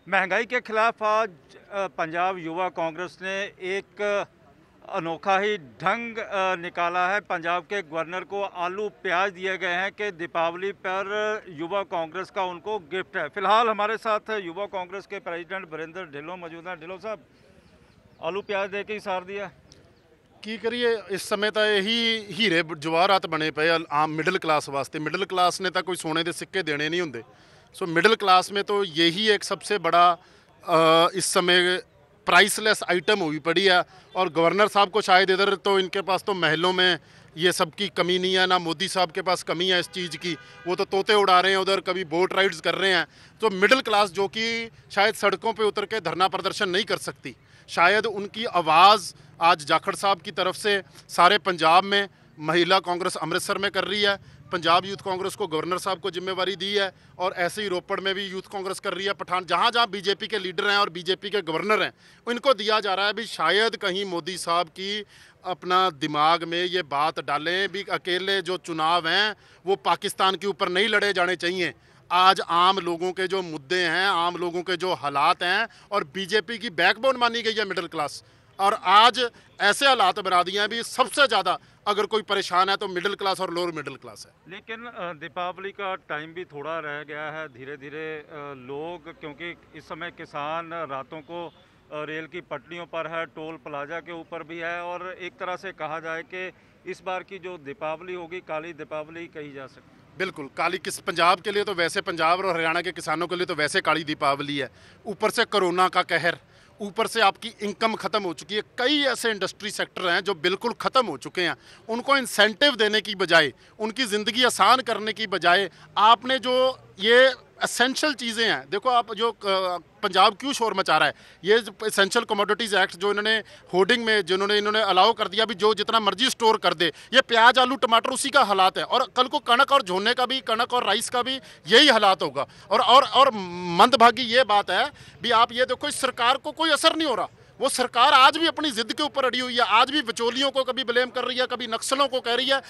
महंगाई के खिलाफ आज पंजाब युवा कांग्रेस ने एक अनोखा ही ढंग निकाला है। पंजाब के गवर्नर को आलू प्याज दिए गए हैं कि दीपावली पर युवा कांग्रेस का उनको गिफ्ट है। फिलहाल हमारे साथ युवा कांग्रेस के प्रेसिडेंट बरिंदर ढिल्लों मौजूद हैं। ढिल्लों साहब, आलू प्याज दे के ही सार दिया ਕੀ ਕਰੀਏ ਇਸ ਸਮੇਂ ਤਾਂ ਇਹੀ ਹੀਰੇ ਜਵਾਹਰਾਤ ਬਣੇ ਪਏ ਆ ਆਮ ਮਿਡਲ ਕਲਾਸ ਵਾਸਤੇ। मिडिल क्लास ने तो कोई सोने के सिक्के देने नहीं होंगे। सो मिडिल क्लास में तो यही एक सबसे बड़ा इस समय प्राइसलेस आइटम हुई पड़ी है। और गवर्नर साहब को शायद इधर तो इनके पास तो महलों में ये सब की कमी नहीं है, ना मोदी साहब के पास कमी है इस चीज़ की। वो तो तोते उड़ा रहे हैं उधर, कभी बोट राइड्स कर रहे हैं। तो मिडिल क्लास जो कि शायद सड़कों पे उतर के धरना प्रदर्शन नहीं कर सकती, शायद उनकी आवाज़ आज जाखड़ साहब की तरफ से सारे पंजाब में महिला कांग्रेस अमृतसर में कर रही है। पंजाब यूथ कांग्रेस को गवर्नर साहब को जिम्मेवारी दी है और ऐसे ही रोपड़ में भी यूथ कांग्रेस कर रही है। पठान जहाँ जहाँ बीजेपी के लीडर हैं और बीजेपी के गवर्नर हैं, इनको दिया जा रहा है भी शायद कहीं मोदी साहब की अपना दिमाग में ये बात डालें भी अकेले जो चुनाव हैं वो पाकिस्तान के ऊपर नहीं लड़े जाने चाहिए। आज आम लोगों के जो मुद्दे हैं, आम लोगों के जो हालात हैं, और बीजेपी की बैकबोन मानी गई है मिडिल क्लास, और आज ऐसे हालात बना दिए हैं भी सबसे ज़्यादा अगर कोई परेशान है तो मिडिल क्लास और लोअर मिडिल क्लास है। लेकिन दीपावली का टाइम भी थोड़ा रह गया है। धीरे धीरे लोग, क्योंकि इस समय किसान रातों को रेल की पटरियों पर है, टोल प्लाजा के ऊपर भी है, और एक तरह से कहा जाए कि इस बार की जो दीपावली होगी काली दीपावली कही जा सकती है। बिल्कुल काली किस पंजाब के लिए तो वैसे, पंजाब और हरियाणा के किसानों के लिए तो वैसे काली दीपावली है। ऊपर से कोरोना का कहर, ऊपर से आपकी इनकम ख़त्म हो चुकी है। कई ऐसे इंडस्ट्री सेक्टर हैं जो बिल्कुल ख़त्म हो चुके हैं। उनको इंसेंटिव देने की बजाय, उनकी ज़िंदगी आसान करने की बजाय, आपने जो ये एसेंशियल चीज़ें हैं, देखो आप जो पंजाब क्यों शोर मचा रहा है, ये एसेंशियल कमोडिटीज़ एक्ट जो इन्होंने होर्डिंग में इन्होंने अलाउ कर दिया भी जो जितना मर्जी स्टोर कर दे, ये प्याज आलू टमाटर उसी का हालात है। और कल को कणक और झोने का भी, कणक और राइस का भी यही हालात होगा। और मंदभागी ये बात है भी आप ये देखो, इस सरकार को कोई असर नहीं हो रहा। वो सरकार आज भी अपनी जिद के ऊपर अड़ी हुई है, आज भी बिचौलियों को कभी ब्लेम कर रही है, कभी नक्सलों को कह रही है,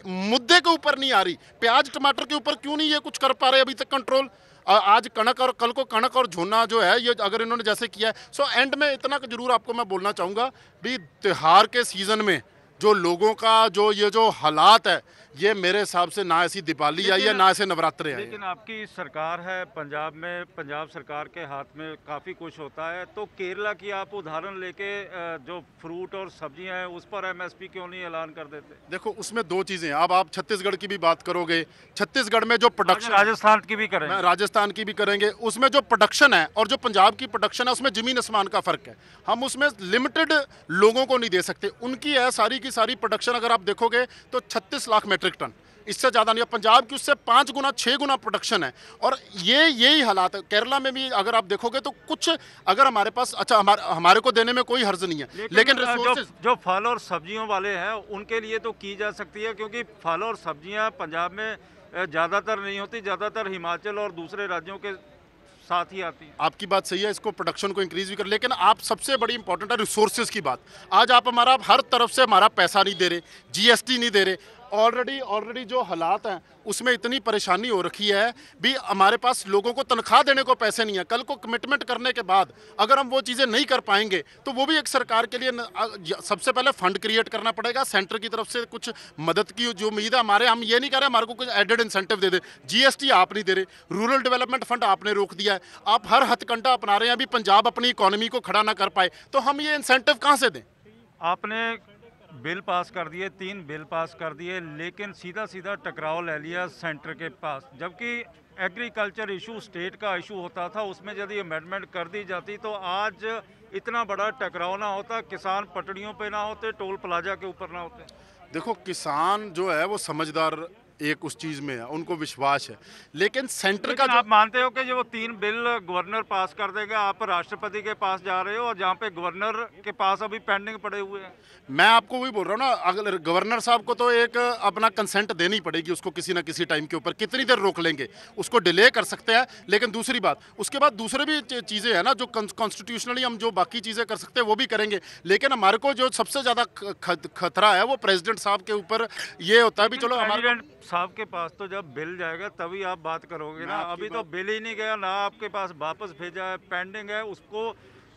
मुद्दे के ऊपर नहीं आ रही। प्याज टमाटर के ऊपर क्यों नहीं ये कुछ कर पा रहे अभी तक कंट्रोल। आज कणक और कल को कणक और झोना जो है, ये अगर इन्होंने जैसे किया है। सो एंड में इतना जरूर आपको मैं बोलना चाहूँगा भी त्योहार के सीज़न में जो लोगों का जो ये जो हालात है, ये मेरे हिसाब से ना ऐसी दिवाली आई है ना ऐसे नवरात्रे आए। लेकिन आपकी सरकार है पंजाब में, पंजाब सरकार के हाथ में काफ़ी कुछ होता है। तो केरला की आप उदाहरण लेके जो फ्रूट और सब्जियां हैं उस पर एमएसपी क्यों नहीं ऐलान कर देते? देखो उसमें दो चीज़ें हैं। अब आप छत्तीसगढ़ की भी बात करोगे, छत्तीसगढ़ में जो प्रोडक्शन, राजस्थान की भी करेंगे, राजस्थान की भी करेंगे, उसमें जो प्रोडक्शन है और जो पंजाब की प्रोडक्शन है उसमें ज़मीन आसमान का फ़र्क है। हम उसमें लिमिटेड लोगों को नहीं दे सकते। उनकी है सारी की सारी प्रोडक्शन, अगर आप देखोगे तो 36 लाख मेट्रिक टन, इससे ज़्यादा नहीं है। पंजाब की उससे 5 गुना 6 गुना प्रोडक्शन है। और यही हालात है केरला में भी। अगर आप देखोगे तो कुछ अगर हमारे पास, अच्छा हमारे को देने में कोई हर्ज नहीं है, लेकिन जो फल और सब्जियों वाले हैं उनके लिए तो की जा सकती है, क्योंकि फल और सब्जियां पंजाब में ज़्यादातर नहीं होती, ज़्यादातर हिमाचल और दूसरे राज्यों के साथ ही आती है। आपकी बात सही है, इसको प्रोडक्शन को इंक्रीज भी कर, लेकिन आप सबसे बड़ी इंपॉर्टेंट है रिसोर्सेज की बात। आज आप हमारा हर तरफ से हमारा पैसा नहीं दे रहे, जीएसटी नहीं दे रहे। ऑलरेडी जो हालात हैं उसमें इतनी परेशानी हो रखी है भी हमारे पास लोगों को तनख्वाह देने को पैसे नहीं है। कल को कमिटमेंट करने के बाद अगर हम वो चीज़ें नहीं कर पाएंगे तो वो भी एक सरकार के लिए सबसे पहले फंड क्रिएट करना पड़ेगा। सेंटर की तरफ से कुछ मदद की जो उम्मीद है हमारे, हम ये नहीं कह रहे हमारे को कुछ एडेड इंसेंटिव दे दे। जीएसटी आप नहीं दे रहे, रूरल डेवलपमेंट फंड आपने रोक दिया है, आप हर हथकंडा अपना रहे हैं अभी पंजाब अपनी इकोनॉमी को खड़ा ना कर पाए, तो हम ये इंसेंटिव कहाँ से दें। आपने बिल पास कर दिए, 3 बिल पास कर दिए, लेकिन सीधा सीधा टकराव ले लिया सेंटर के पास। जबकि एग्रीकल्चर इशू स्टेट का इशू होता था, उसमें यदि अमेंडमेंट कर दी जाती तो आज इतना बड़ा टकराव ना होता, किसान पटड़ियों पे ना होते, टोल प्लाजा के ऊपर ना होते। देखो किसान जो है वो समझदार एक उस चीज़ में है, उनको विश्वास है, लेकिन सेंटर का आप मानते हो कि जो वो 3 बिल गवर्नर पास कर देगा, आप राष्ट्रपति के पास जा रहे हो और जहाँ पे गवर्नर के पास अभी पेंडिंग पड़े हुए हैं। मैं आपको वही बोल रहा हूँ ना, अगर गवर्नर साहब को तो एक अपना कंसेंट देनी पड़ेगी उसको किसी ना किसी टाइम के ऊपर। कितनी देर रोक लेंगे, उसको डिले कर सकते हैं, लेकिन दूसरी बात उसके बाद दूसरे भी चीज़ें हैं ना जो कॉन्स्टिट्यूशनली हम जो बाकी चीज़ें कर सकते हैं वो भी करेंगे। लेकिन हमारे को जो सबसे ज़्यादा खतरा है वो प्रेसिडेंट साहब के ऊपर ये होता है भी चलो हमारे साहब के पास तो जब बिल जाएगा तभी आप बात करोगे ना, अभी तो बिल ही नहीं गया ना, आपके पास वापस भेजा है, पेंडिंग है। उसको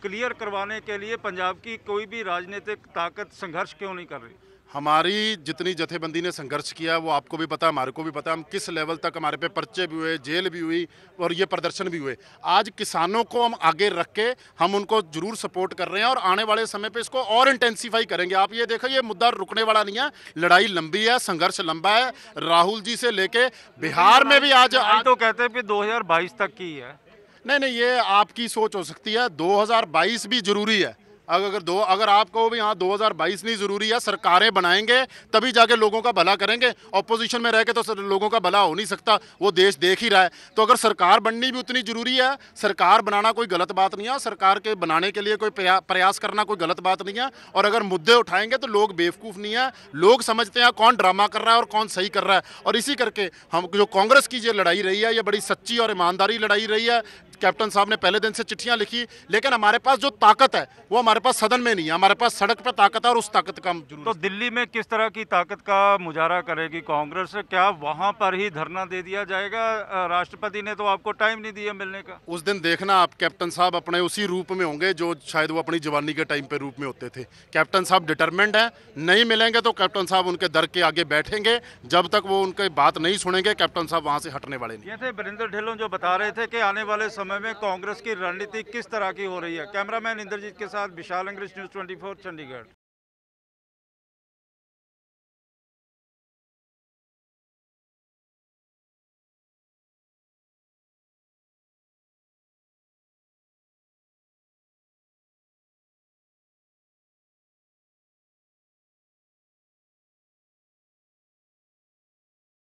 क्लियर करवाने के लिए पंजाब की कोई भी राजनीतिक ताकत संघर्ष क्यों नहीं कर रही? हमारी जितनी जथेबंदी ने संघर्ष किया वो आपको भी पता है, हमारे को भी पता है, हम किस लेवल तक हमारे पे पर्चे भी हुए, जेल भी हुई और ये प्रदर्शन भी हुए। आज किसानों को हम आगे रख के हम उनको जरूर सपोर्ट कर रहे हैं और आने वाले समय पे इसको और इंटेंसीफाई करेंगे। आप ये देखो, ये मुद्दा रुकने वाला नहीं है, लड़ाई लंबी है, संघर्ष लंबा है। राहुल जी से लेके बिहार में भी आज तो कहते हैं कि 2022 तक की है। नहीं, ये आपकी सोच हो सकती है। 2022 भी जरूरी है। अगर आप कहो भी हाँ 2022 नहीं जरूरी है, सरकारें बनाएंगे तभी जाके लोगों का भला करेंगे। ऑपोजिशन में रह के तो लोगों का भला हो नहीं सकता, वो देश देख ही रहा है। तो अगर सरकार बननी भी उतनी जरूरी है, सरकार बनाना कोई गलत बात नहीं है, सरकार के बनाने के लिए कोई प्रयास करना कोई गलत बात नहीं है। और अगर मुद्दे उठाएंगे तो लोग बेवकूफ़ नहीं है, लोग समझते हैं कौन ड्रामा कर रहा है और कौन सही कर रहा है। और इसी करके हम जो कांग्रेस की ये लड़ाई रही है, ये बड़ी सच्ची और ईमानदारी लड़ाई रही है। कैप्टन साहब ने पहले दिन से चिट्ठियां लिखी, लेकिन हमारे पास जो ताकत है वो हमारे पास सदन में नहीं है, हमारे पास सड़क पर ताकत है और उस ताकत का हम जरूर। तो दिल्ली में किस तरह की ताकत का मुजाहरा करेगी कांग्रेस? क्या वहां पर ही धरना दे दिया जाएगा? राष्ट्रपति ने तो आपको टाइम नहीं दिया मिलने का। उस दिन देखना आप, कैप्टन साहब अपने उसी रूप में होंगे जो शायद वो अपनी जवानी के टाइम पे रूप में होते थे। कैप्टन साहब डिटरमेंट है, नहीं मिलेंगे तो कैप्टन साहब उनके दर के आगे बैठेंगे। जब तक वो उनकी बात नहीं सुनेंगे, कैप्टन साहब वहां से हटने वाले नहीं। ये थे बरिंदर ढिल्लों जो बता रहे थे कि आने वाले समय में कांग्रेस की रणनीति किस तरह की हो रही है। कैमरामैन इंद्रजीत के साथ विशाल अंग्रेज, न्यूज़ 24 चंडीगढ़।